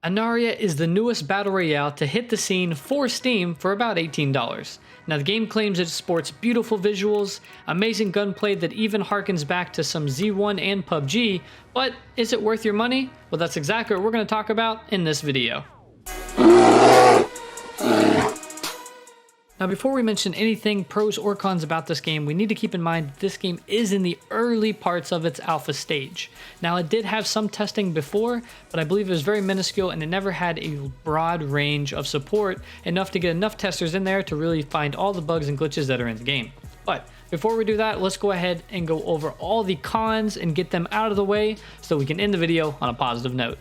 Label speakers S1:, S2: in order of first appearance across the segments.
S1: Anarea is the newest battle royale to hit the scene for Steam for about $18. Now the game claims it sports beautiful visuals, amazing gunplay that even harkens back to some Z1 and PUBG, but is it worth your money? Well, that's exactly what we're going to talk about in this video. Now before we mention anything pros or cons about this game, we need to keep in mind that this game is in the early parts of its alpha stage. Now it did have some testing before, but I believe it was very minuscule and it never had a broad range of support enough to get enough testers in there to really find all the bugs and glitches that are in the game. But before we do that, let's go ahead and go over all the cons and get them out of the way so we can end the video on a positive note.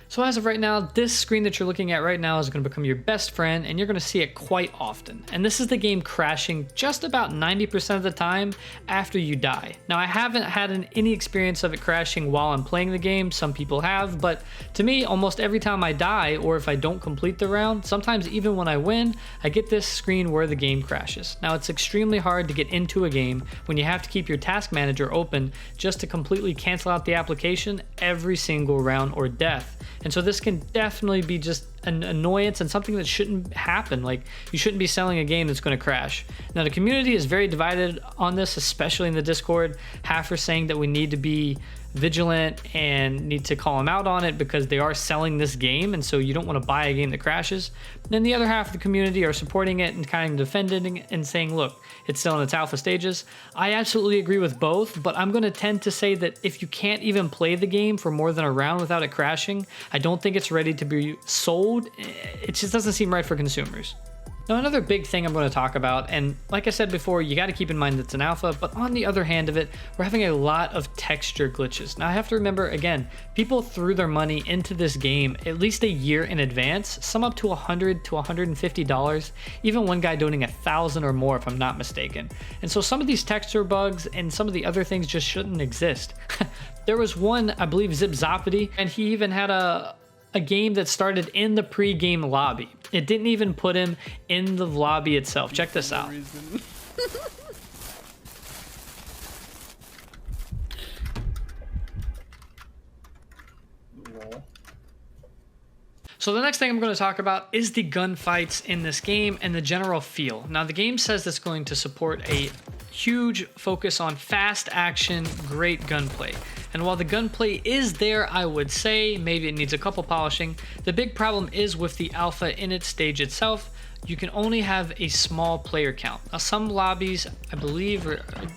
S1: So as of right now, this screen that you're looking at right now is going to become your best friend and you're going to see it quite often. And this is the game crashing just about 90% of the time after you die. Now I haven't had any experience of it crashing while I'm playing the game. Some people have, but to me, almost every time I die or if I don't complete the round, sometimes even when I win, I get this screen where the game crashes. Now it's extremely hard to get into a game when you have to keep your task manager open just to completely cancel out the application every single round or death. And so this can definitely be just an annoyance and something that shouldn't happen. Like, you shouldn't be selling a game that's going to crash. Now the community is very divided on this, especially in the Discord. Half are saying that we need to be vigilant and need to call them out on it because they are selling this game, and so you don't want to buy a game that crashes. And then the other half of the community are supporting it and kind of defending it and saying, look, it's still in its alpha stages. I absolutely agree with both, but I'm going to tend to say that if you can't even play the game for more than a round without it crashing, I don't think it's ready to be sold. It just doesn't seem right for consumers. Now another big thing I'm going to talk about, and like I said before, you got to keep in mind that it's an alpha, but on the other hand of it, we're having a lot of texture glitches. Now I have to remember, again, people threw their money into this game at least a year in advance, some up to $100 to $150, even one guy donating $1,000 or more if I'm not mistaken. And so some of these texture bugs and some of the other things just shouldn't exist. There was one, I believe, Zip Zoppity, and he even had a game that started in the pre-game lobby. It didn't even put him in the lobby itself. Check this out. So the next thing I'm going to talk about is the gunfights in this game and the general feel. Now the game says it's going to support a huge focus on fast action, great gunplay. And while the gunplay is there, I would say maybe it needs a couple polishing. The big problem is with the alpha in its stage itself. You can only have a small player count. Now some lobbies, I believe,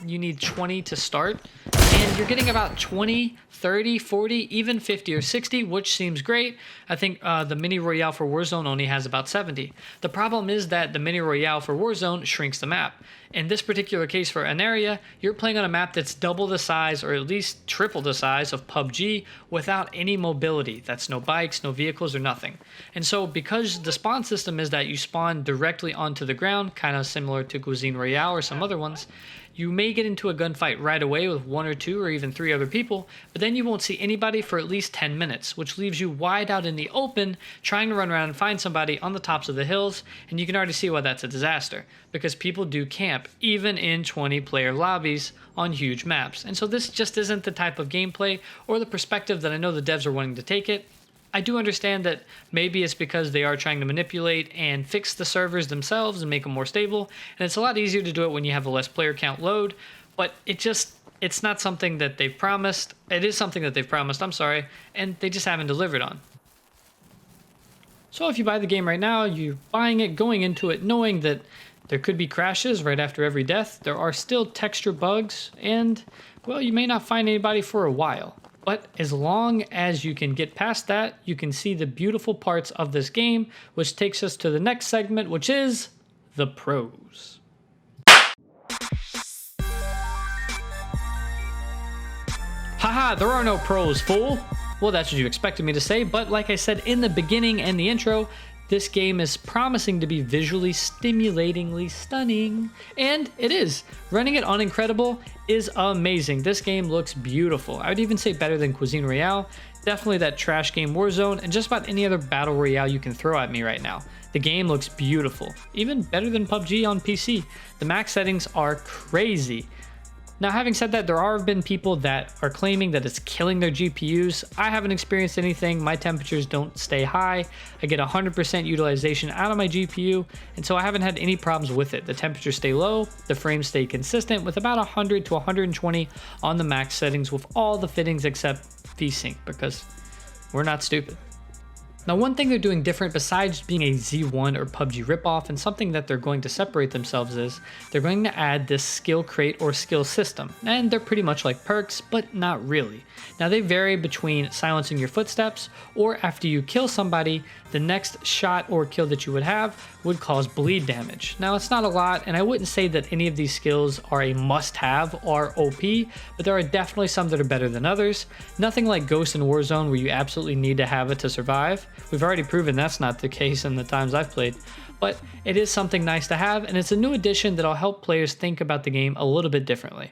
S1: you need 20 to start, and you're getting about 20, 30, 40, even 50 or 60, which seems great. I think the mini royale for Warzone only has about 70. The problem is that the mini royale for Warzone shrinks the map. In this particular case for Anarea, you're playing on a map that's double the size or at least triple the size of PUBG without any mobility. That's no bikes, no vehicles, or nothing. And so because the spawn system is that you spawn directly onto the ground, kind of similar to Cuisine Royale or some other ones, you may get into a gunfight right away with 1 or 2 or even 3 other people, but then you won't see anybody for at least 10 minutes, which leaves you wide out in the open trying to run around and find somebody on the tops of the hills, and you can already see why that's a disaster, because people do camp, even in 20-player lobbies on huge maps. And so this just isn't the type of gameplay or the perspective that I know the devs are wanting to take it. I do understand that maybe it's because they are trying to manipulate and fix the servers themselves and make them more stable, and it's a lot easier to do it when you have a less player count load, but it's not something that they've promised. It is something that they've promised, I'm sorry, and they just haven't delivered on. So if you buy the game right now, you're buying it, going into it, knowing that there could be crashes right after every death, there are still texture bugs, and, well, you may not find anybody for a while. But as long as you can get past that, you can see the beautiful parts of this game, which takes us to the next segment, which is the pros. Haha, there are no pros, fool! Well, that's what you expected me to say, but like I said in the beginning and the intro, this game is promising to be visually stimulatingly stunning, and it is. Running it on Incredible is amazing. This game looks beautiful. I would even say better than Cuisine Royale, definitely that trash game Warzone, and just about any other battle royale you can throw at me right now. The game looks beautiful, even better than PUBG on PC. The max settings are crazy. Now, having said that, there have been people that are claiming that it's killing their GPUs. I haven't experienced anything. My temperatures don't stay high. I get 100% utilization out of my GPU, and so I haven't had any problems with it. The temperatures stay low, the frames stay consistent with about 100 to 120 on the max settings with all the fittings except VSync, because we're not stupid. Now, one thing they're doing different besides being a Z1 or PUBG ripoff, and something that they're going to separate themselves is, they're going to add this skill crate or skill system. And they're pretty much like perks, but not really. Now, they vary between silencing your footsteps, or after you kill somebody, the next shot or kill that you would have would cause bleed damage. Now, it's not a lot, and I wouldn't say that any of these skills are a must-have or OP, but there are definitely some that are better than others. Nothing like Ghost in Warzone where you absolutely need to have it to survive. We've already proven that's not the case in the times I've played, but it is something nice to have, and it's a new addition that'll help players think about the game a little bit differently.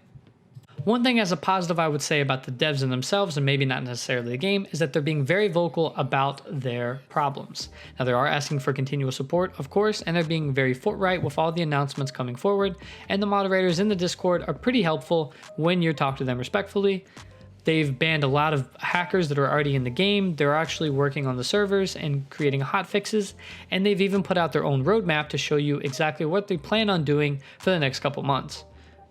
S1: One thing as a positive I would say about the devs in themselves, and maybe not necessarily the game, is that they're being very vocal about their problems. Now, they are asking for continual support, of course, and they're being very forthright with all the announcements coming forward, and the moderators in the Discord are pretty helpful when you talk to them respectfully. They've banned a lot of hackers that are already in the game. They're actually working on the servers and creating hot fixes, and they've even put out their own roadmap to show you exactly what they plan on doing for the next couple months.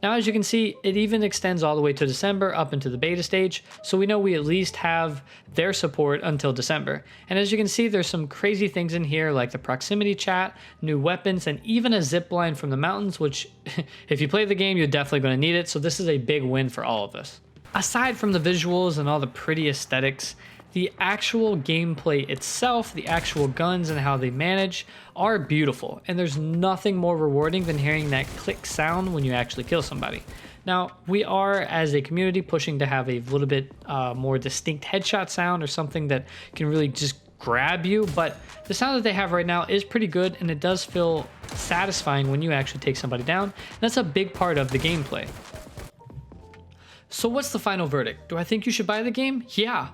S1: Now, as you can see, it even extends all the way to December up into the beta stage, so we know we at least have their support until December. And as you can see, there's some crazy things in here like the proximity chat, new weapons, and even a zip line from the mountains, which if you play the game, you're definitely going to need it, so this is a big win for all of us. Aside from the visuals and all the pretty aesthetics, the actual gameplay itself, the actual guns and how they manage are beautiful, and there's nothing more rewarding than hearing that click sound when you actually kill somebody. Now, we are, as a community, pushing to have a little bit more distinct headshot sound or something that can really just grab you, but the sound that they have right now is pretty good, and it does feel satisfying when you actually take somebody down. And that's a big part of the gameplay. So what's the final verdict? Do I think you should buy the game? Yeah.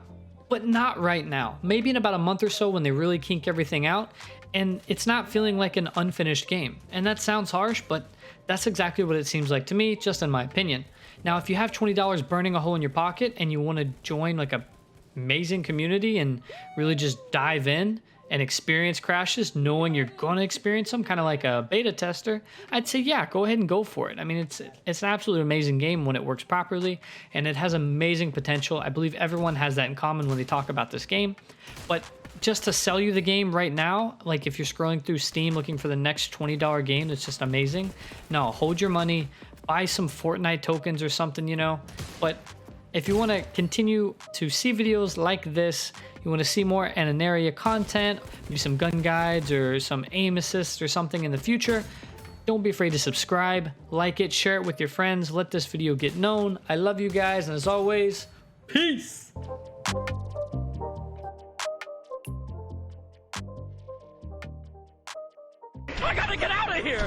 S1: But not right now. Maybe in about a month or so when they really kink everything out and it's not feeling like an unfinished game. And that sounds harsh, but that's exactly what it seems like to me, just in my opinion. Now, if you have $20 burning a hole in your pocket and you want to join like a amazing community and really just dive in and experience crashes knowing you're going to experience them, kind of like a beta tester, I'd say yeah, go ahead and go for it. I mean, it's an absolutely amazing game when it works properly, and it has amazing potential. I believe everyone has that in common when they talk about this game. But just to sell you the game right now, like if you're scrolling through Steam looking for the next $20 game that's just amazing, no, hold your money, buy some Fortnite tokens or something, you know. But if you want to continue to see videos like this, you want to see more Anarea content, maybe some gun guides or some aim assists or something in the future, don't be afraid to subscribe, like it, share it with your friends, let this video get known. I love you guys, and as always, peace! I gotta get out of here!